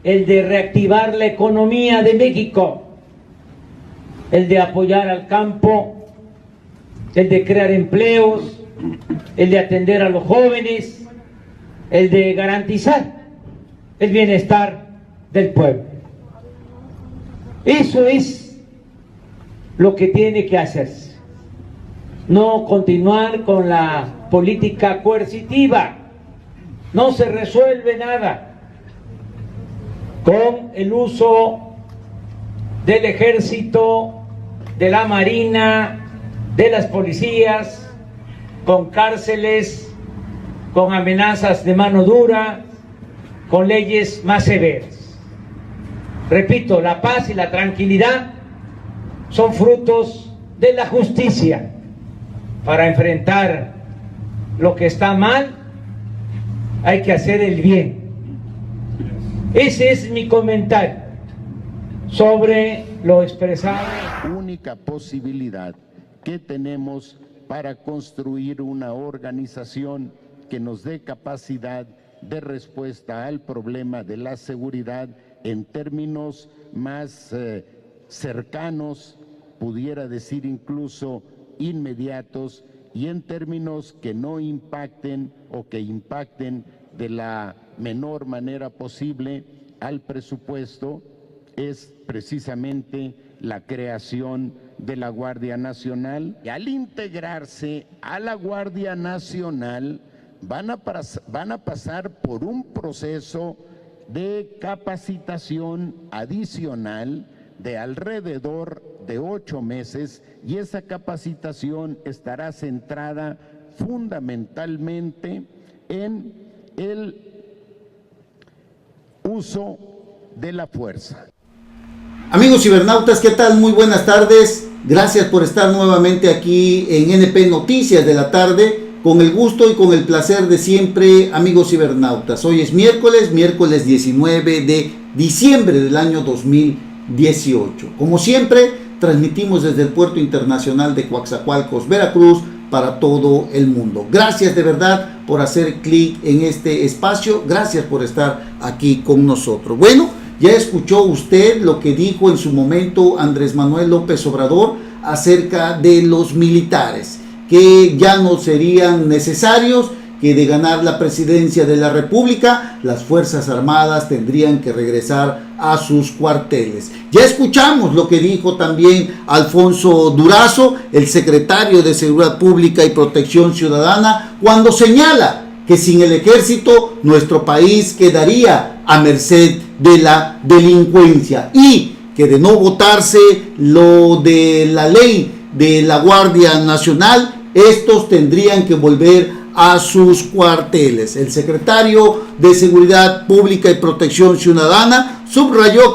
el de reactivar la economía de México, el de apoyar al campo, el de crear empleos, el de atender a los jóvenes, el de garantizar el bienestar del pueblo. Eso es lo que tiene que hacerse, no continuar con la política coercitiva. No se resuelve nada con el uso del ejército, de la marina, de las policías, con cárceles, con amenazas de mano dura, con leyes más severas. Repito, la paz y la tranquilidad son frutos de la justicia. Para enfrentar lo que está mal, hay que hacer el bien. Ese es mi comentario sobre lo expresado. Única posibilidad que tenemos para construir una organización que nos dé capacidad de respuesta al problema de la seguridad en términos más cercanos, pudiera decir incluso inmediatos, y en términos que no impacten o que impacten de la menor manera posible al presupuesto, es precisamente la creación de la Guardia Nacional. Y al integrarse a la Guardia Nacional van a pasar por un proceso de capacitación adicional de alrededor de 8 meses, y esa capacitación estará centrada fundamentalmente en el uso de la fuerza. Amigos cibernautas, ¿qué tal? Muy buenas tardes. Gracias por estar nuevamente aquí en NP Noticias de la tarde. Con el gusto y con el placer de siempre, amigos cibernautas. Hoy es miércoles 19 de diciembre del año 2018. Como siempre, transmitimos desde el Puerto Internacional de Coatzacoalcos, Veracruz, para todo el mundo. Gracias de verdad por hacer clic en este espacio. Gracias por estar aquí con nosotros. Bueno, ya escuchó usted lo que dijo en su momento Andrés Manuel López Obrador acerca de los militares, que ya no serían necesarios, que de ganar la presidencia de la República, las Fuerzas Armadas tendrían que regresar a sus cuarteles. Ya escuchamos lo que dijo también Alfonso Durazo, el secretario de Seguridad Pública y Protección Ciudadana, cuando señala que sin el ejército nuestro país quedaría a merced de la delincuencia, y que de no votarse lo de la ley de la Guardia Nacional, estos tendrían que volver a sus cuarteles. El secretario de Seguridad Pública y Protección Ciudadana subrayó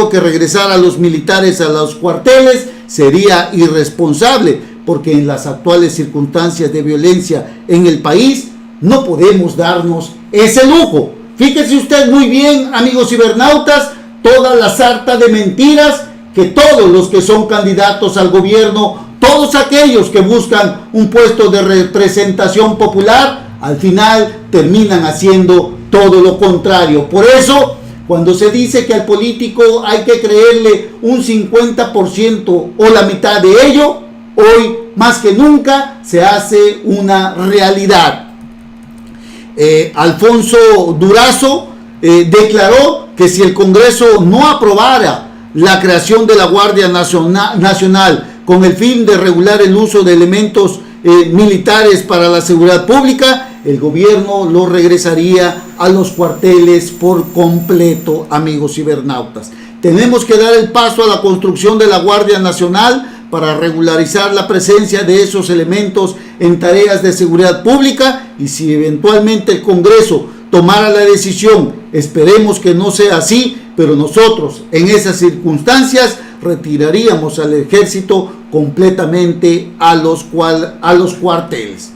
que regresar a los militares a los cuarteles sería irresponsable, porque en las actuales circunstancias de violencia en el país no podemos darnos ese lujo. Fíjese usted muy bien, amigos cibernautas, toda la sarta de mentiras que todos los que son candidatos al gobierno, todos aquellos que buscan un puesto de representación popular, al final terminan haciendo todo lo contrario. Por eso, cuando se dice que al político hay que creerle un 50% o la mitad de ello, hoy más que nunca se hace una realidad. Alfonso Durazo declaró que si el Congreso no aprobara la creación de la Guardia Nacional con el fin de regular el uso de elementos militares para la seguridad pública, el gobierno lo regresaría a los cuarteles por completo, amigos cibernautas. Tenemos que dar el paso a la construcción de la Guardia Nacional para regularizar la presencia de esos elementos en tareas de seguridad pública, y si eventualmente el Congreso tomara la decisión, esperemos que no sea así, pero nosotros en esas circunstancias retiraríamos al ejército completamente a los cuarteles.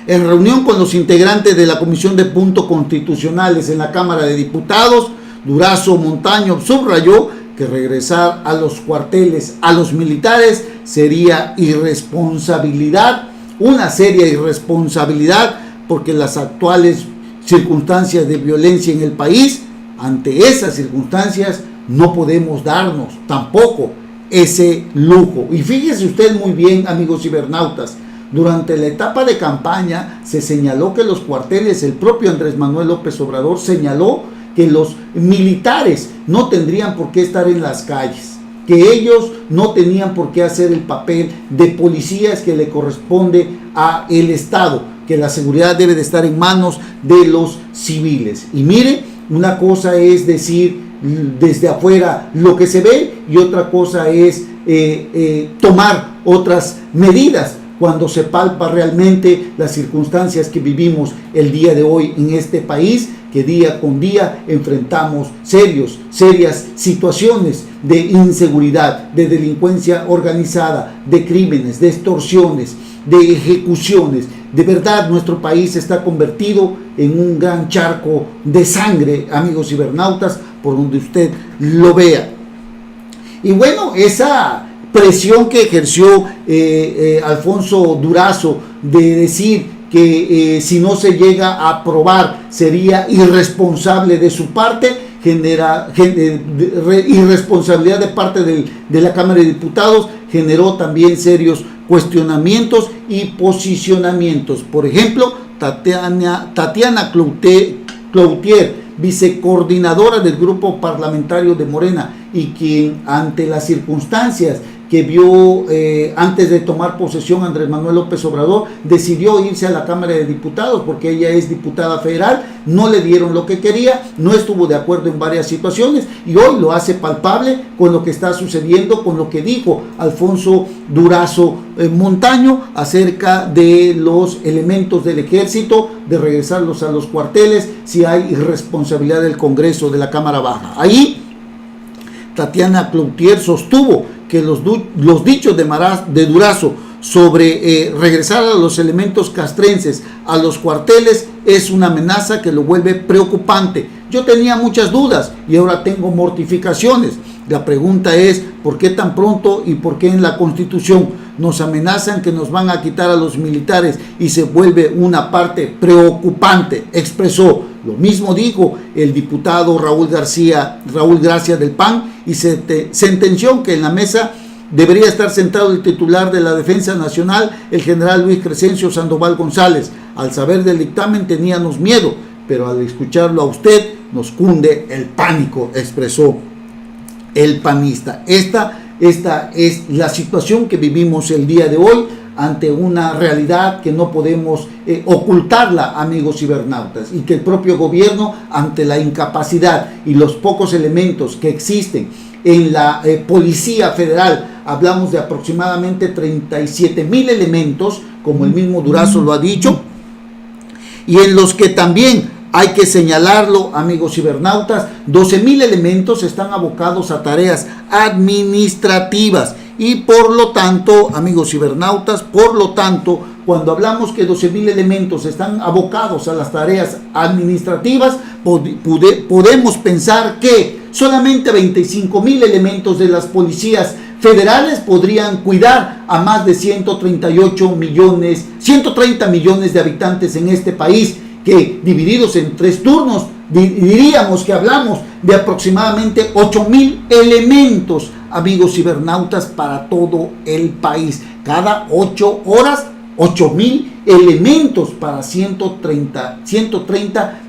En reunión con los integrantes de la Comisión de Puntos Constitucionales en la Cámara de Diputados, Durazo Montaño subrayó que regresar a los cuarteles a los militares sería irresponsabilidad, una seria irresponsabilidad, porque las actuales circunstancias de violencia en el país. Ante esas circunstancias no podemos darnos tampoco ese lujo. Y fíjese usted muy bien, amigos cibernautas, durante la etapa de campaña se señaló que los cuarteles, el propio Andrés Manuel López Obrador señaló que los militares no tendrían por qué estar en las calles, que ellos no tenían por qué hacer el papel de policías que le corresponde a el Estado, que la seguridad debe de estar en manos de los civiles. Y mire, una cosa es decir desde afuera lo que se ve y otra cosa es tomar otras medidas cuando se palpa realmente las circunstancias que vivimos el día de hoy en este país, que día con día enfrentamos serias situaciones de inseguridad, de delincuencia organizada, de crímenes, de extorsiones, de ejecuciones. De verdad, nuestro país está convertido en un gran charco de sangre, amigos cibernautas, por donde usted lo vea. Y bueno, esa presión que ejerció Alfonso Durazo de decir que si no se llega a aprobar sería irresponsable de su parte, genera irresponsabilidad de parte de la Cámara de Diputados, generó también serios cuestionamientos y posicionamientos. Por ejemplo, Tatiana Cloutier, vicecoordinadora del grupo parlamentario de Morena, y quien ante las circunstancias que vio antes de tomar posesión Andrés Manuel López Obrador, decidió irse a la Cámara de Diputados porque ella es diputada federal, no le dieron lo que quería, no estuvo de acuerdo en varias situaciones y hoy lo hace palpable con lo que está sucediendo, con lo que dijo Alfonso Durazo Montaño acerca de los elementos del ejército, de regresarlos a los cuarteles si hay irresponsabilidad del Congreso, de la Cámara Baja. Ahí Tatiana Cloutier sostuvo que los dichos de Durazo sobre regresar a los elementos castrenses a los cuarteles es una amenaza que lo vuelve preocupante. Yo tenía muchas dudas y ahora tengo mortificaciones. La pregunta es, ¿por qué tan pronto y por qué en la Constitución nos amenazan que nos van a quitar a los militares y se vuelve una parte preocupante? Expresó. Lo mismo dijo el diputado Raúl Gracia del PAN y sentenció que en la mesa debería estar sentado el titular de la Defensa Nacional, el general Luis Crescencio Sandoval González. Al saber del dictamen teníamos miedo, pero al escucharlo a usted nos cunde el pánico, expresó el panista. Esta es la situación que vivimos el día de hoy ante una realidad que no podemos ocultarla, amigos cibernautas, y que el propio gobierno, ante la incapacidad y los pocos elementos que existen en la Policía Federal, hablamos de aproximadamente 37,000 elementos, como el mismo Durazo lo ha dicho, y en los que también hay que señalarlo, amigos cibernautas, 12,000 elementos están abocados a tareas administrativas. Y por lo tanto, amigos cibernautas, cuando hablamos que 12,000 elementos están abocados a las tareas administrativas, podemos pensar que solamente 25,000 elementos de las policías federales podrían cuidar a más de 130 millones de habitantes en este país, que divididos en 3 turnos, diríamos que hablamos de aproximadamente 8,000 elementos, amigos cibernautas, para todo el país. Cada 8 horas, 8,000 elementos para 130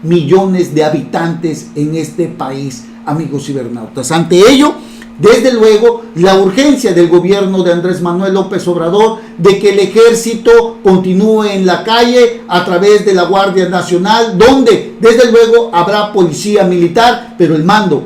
millones de habitantes en este país, amigos cibernautas. Ante ello, desde luego, la urgencia del gobierno de Andrés Manuel López Obrador de que el ejército continúe en la calle a través de la Guardia Nacional, donde desde luego habrá policía militar, pero el mando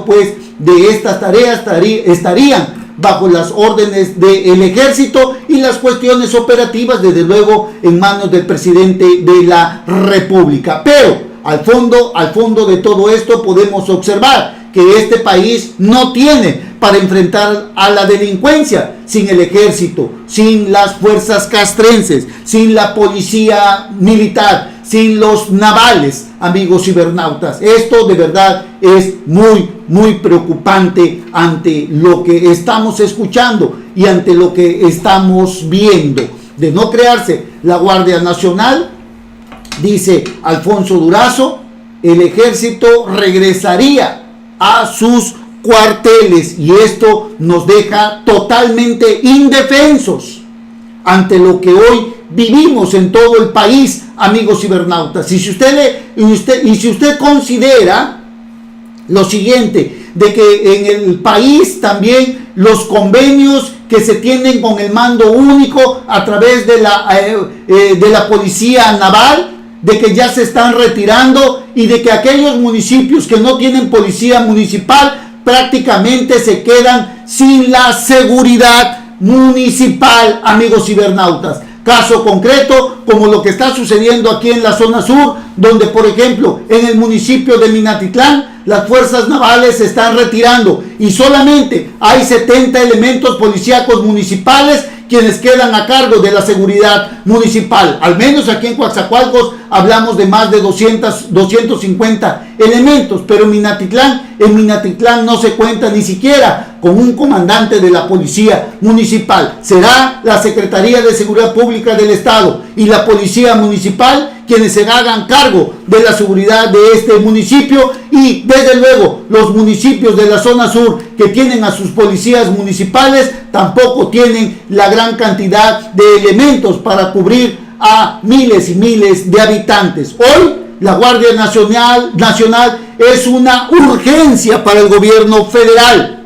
pues de estas tareas estarían bajo las órdenes del ejército y las cuestiones operativas desde luego en manos del presidente de la República. Pero al fondo de todo esto podemos observar que este país no tiene para enfrentar a la delincuencia sin el ejército, sin las fuerzas castrenses, sin la policía militar, sin los navales, amigos cibernautas. Esto de verdad es muy preocupante ante lo que estamos escuchando y ante lo que estamos viendo. De no crearse la Guardia Nacional, dice Alfonso Durazo, el ejército regresaría a sus cuarteles y esto nos deja totalmente indefensos ante lo que hoy vivimos en todo el país, amigos cibernautas. Y si usted considera lo siguiente, de que en el país también los convenios que se tienen con el mando único a través de la policía naval, de que ya se están retirando y de que aquellos municipios que no tienen policía municipal prácticamente se quedan sin la seguridad municipal, amigos cibernautas. Caso concreto, como lo que está sucediendo aquí en la zona sur, donde por ejemplo en el municipio de Minatitlán las fuerzas navales se están retirando y solamente hay 70 elementos policíacos municipales quienes quedan a cargo de la seguridad municipal. Al menos aquí en Coatzacoalcos hablamos de más de 250 elementos, pero en Minatitlán no se cuenta ni siquiera con un comandante de la policía municipal. Será la Secretaría de Seguridad Pública del Estado y la policía municipal quienes se hagan cargo de la seguridad de este municipio, y desde luego los municipios de la zona sur que tienen a sus policías municipales tampoco tienen la gran cantidad de elementos para cubrir a miles y miles de habitantes. Hoy la Guardia Nacional es una urgencia para el gobierno federal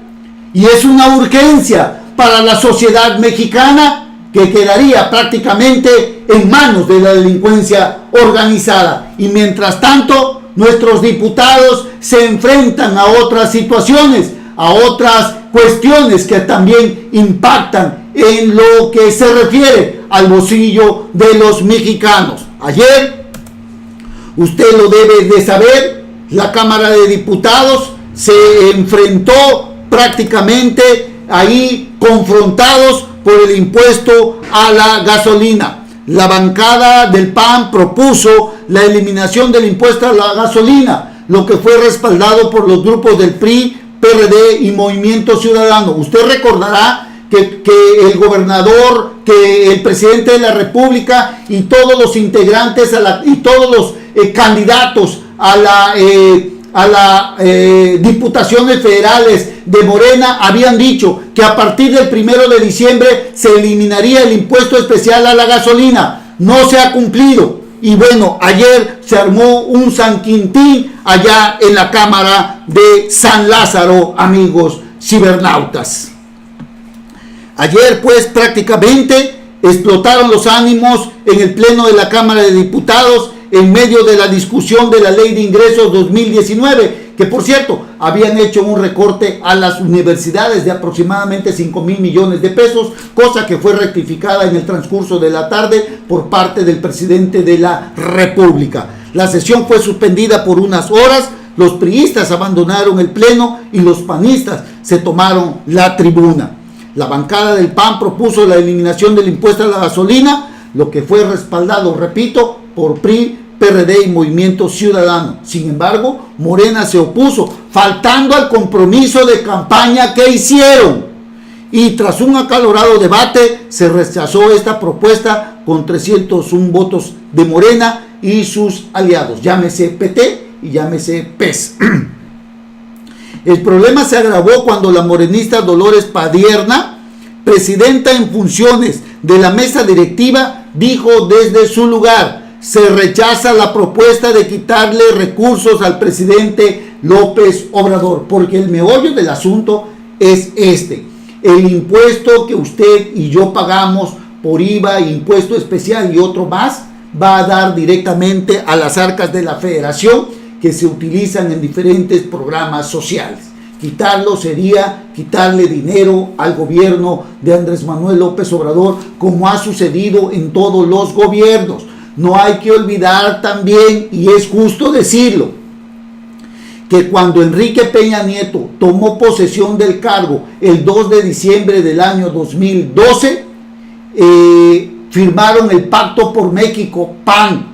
y es una urgencia para la sociedad mexicana, que quedaría prácticamente en manos de la delincuencia organizada. Y mientras tanto, nuestros diputados se enfrentan a otras situaciones, a otras cuestiones que también impactan en lo que se refiere al bolsillo de los mexicanos. Ayer, usted lo debe de saber, la Cámara de Diputados se enfrentó prácticamente ahí confrontados por el impuesto a la gasolina. La bancada del PAN propuso la eliminación del impuesto a la gasolina, lo que fue respaldado por los grupos del PRI, PRD y Movimiento Ciudadano. Usted recordará que el gobernador, que el presidente de la República y todos los integrantes y todos los candidatos a las diputaciones federales de Morena habían dicho que a partir del 1 de diciembre se eliminaría el impuesto especial a la gasolina. No se ha cumplido. Y bueno, ayer se armó un San Quintín allá en la Cámara de San Lázaro, amigos cibernautas. Ayer pues prácticamente explotaron los ánimos en el Pleno de la Cámara de Diputados en medio de la discusión de la Ley de Ingresos 2019, que por cierto habían hecho un recorte a las universidades de aproximadamente 5,000 millones de pesos, cosa que fue rectificada en el transcurso de la tarde por parte del presidente de la República. La sesión fue suspendida por unas horas, los priistas abandonaron el pleno y los panistas se tomaron la tribuna. La bancada del PAN propuso la eliminación del impuesto a la gasolina, lo que fue respaldado, repito, por PRI, PRD y Movimiento Ciudadano. Sin embargo, Morena se opuso, faltando al compromiso de campaña que hicieron. Y tras un acalorado debate, se rechazó esta propuesta con 301 votos de Morena y sus aliados, llámese PT y llámese PES. El problema se agravó cuando la morenista Dolores Padierna, presidenta en funciones de la mesa directiva, dijo desde su lugar: se rechaza la propuesta de quitarle recursos al presidente López Obrador, porque el meollo del asunto es este: el impuesto que usted y yo pagamos por IVA, impuesto especial y otro más, va a dar directamente a las arcas de la federación que se utilizan en diferentes programas sociales. Quitarlo sería quitarle dinero al gobierno de Andrés Manuel López Obrador, como ha sucedido en todos los gobiernos. No hay que olvidar también, y es justo decirlo, que cuando Enrique Peña Nieto tomó posesión del cargo el 2 de diciembre del año 2012, firmaron el Pacto por México, PAN,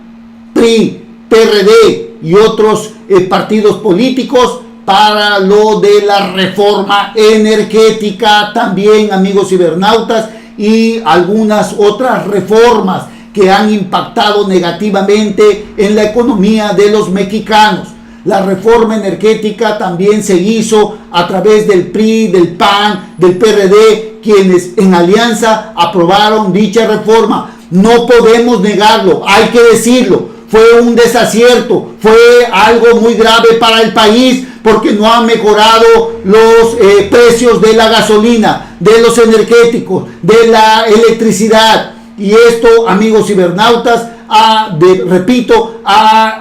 PRI, PRD y otros partidos políticos para lo de la reforma energética también, amigos cibernautas, y algunas otras reformas que han impactado negativamente en la economía de los mexicanos. La reforma energética también se hizo a través del PRI, del PAN, del PRD, quienes en alianza aprobaron dicha reforma. No podemos negarlo, hay que decirlo. Fue un desacierto, fue algo muy grave para el país porque no han mejorado los precios de la gasolina, de los energéticos, de la electricidad. Y esto, amigos cibernautas, ha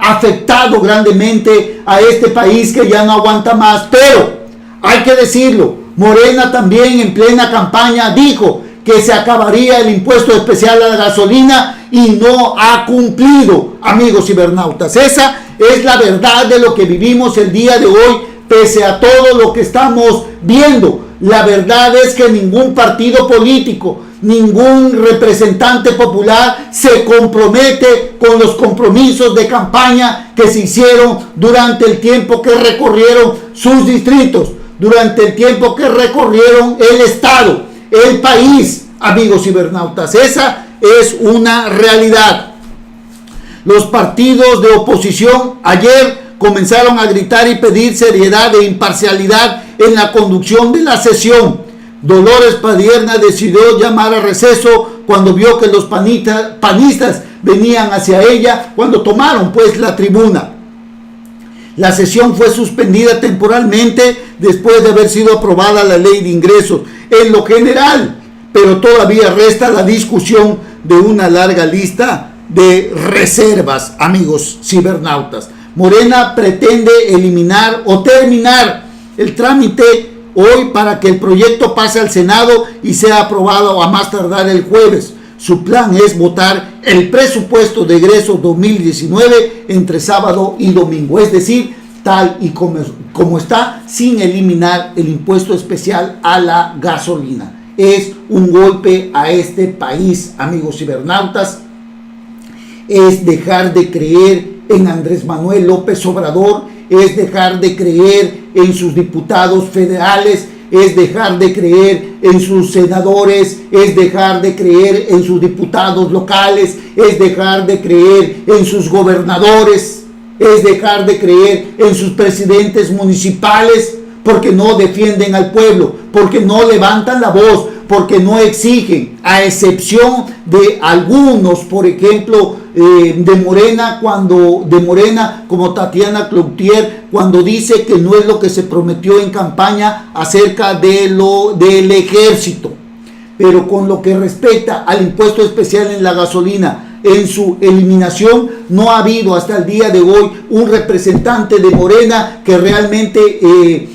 afectado grandemente a este país que ya no aguanta más. Pero hay que decirlo, Morena también en plena campaña dijo que se acabaría el impuesto especial a la gasolina y no ha cumplido, amigos cibernautas. Esa es la verdad de lo que vivimos el día de hoy, pese a todo lo que estamos viendo. La verdad es que ningún partido político, ningún representante popular se compromete con los compromisos de campaña que se hicieron durante el tiempo que recorrieron sus distritos, durante el tiempo que recorrieron el estado, el país, amigos cibernautas. Esa es una realidad. Los partidos de oposición ayer comenzaron a gritar y pedir seriedad e imparcialidad en la conducción de la sesión. Dolores Padierna decidió llamar a receso cuando vio que los panistas venían hacia ella cuando tomaron pues la tribuna. La sesión fue suspendida temporalmente después de haber sido aprobada la ley de ingresos en lo general, pero todavía resta la discusión de una larga lista de reservas, amigos cibernautas. Morena pretende eliminar o terminar el trámite hoy para que el proyecto pase al Senado y sea aprobado a más tardar el jueves. Su plan es votar el presupuesto de egresos 2019 entre sábado y domingo, es decir, tal y como está, sin eliminar el impuesto especial a la gasolina. Es un golpe a este país, amigos cibernautas. Es dejar de creer en Andrés Manuel López Obrador, es dejar de creer en sus diputados federales, es dejar de creer en sus senadores, es dejar de creer en sus diputados locales, es dejar de creer en sus gobernadores, es dejar de creer en sus presidentes municipales, porque no defienden al pueblo, porque no levantan la voz, porque no exigen, a excepción de algunos, por ejemplo, de Morena, como Tatiana Cloutier, cuando dice que no es lo que se prometió en campaña acerca del ejército. Pero con lo que respecta al impuesto especial en la gasolina, en su eliminación, no ha habido hasta el día de hoy un representante de Morena que realmente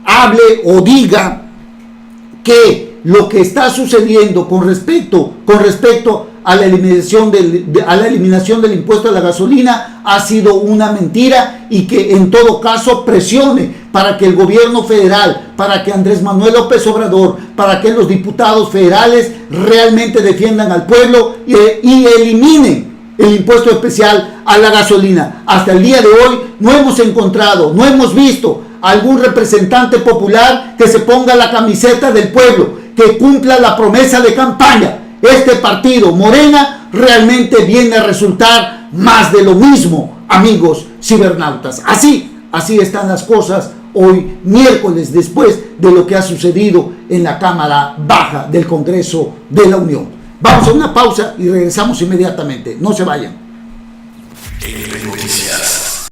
hable o diga que lo que está sucediendo con respecto a la eliminación del impuesto a la gasolina ha sido una mentira, y que en todo caso presione para que el gobierno federal, para que Andrés Manuel López Obrador, para que los diputados federales realmente defiendan al pueblo y eliminen el impuesto especial a la gasolina. Hasta el día de hoy no hemos encontrado, no hemos visto algún representante popular que se ponga la camiseta del pueblo, que cumpla la promesa de campaña. Este partido, Morena, realmente viene a resultar más de lo mismo, amigos cibernautas. Así están las cosas hoy, miércoles, después de lo que ha sucedido en la Cámara Baja del Congreso de la Unión. Vamos a una pausa y regresamos inmediatamente. No se vayan. NP Noticias.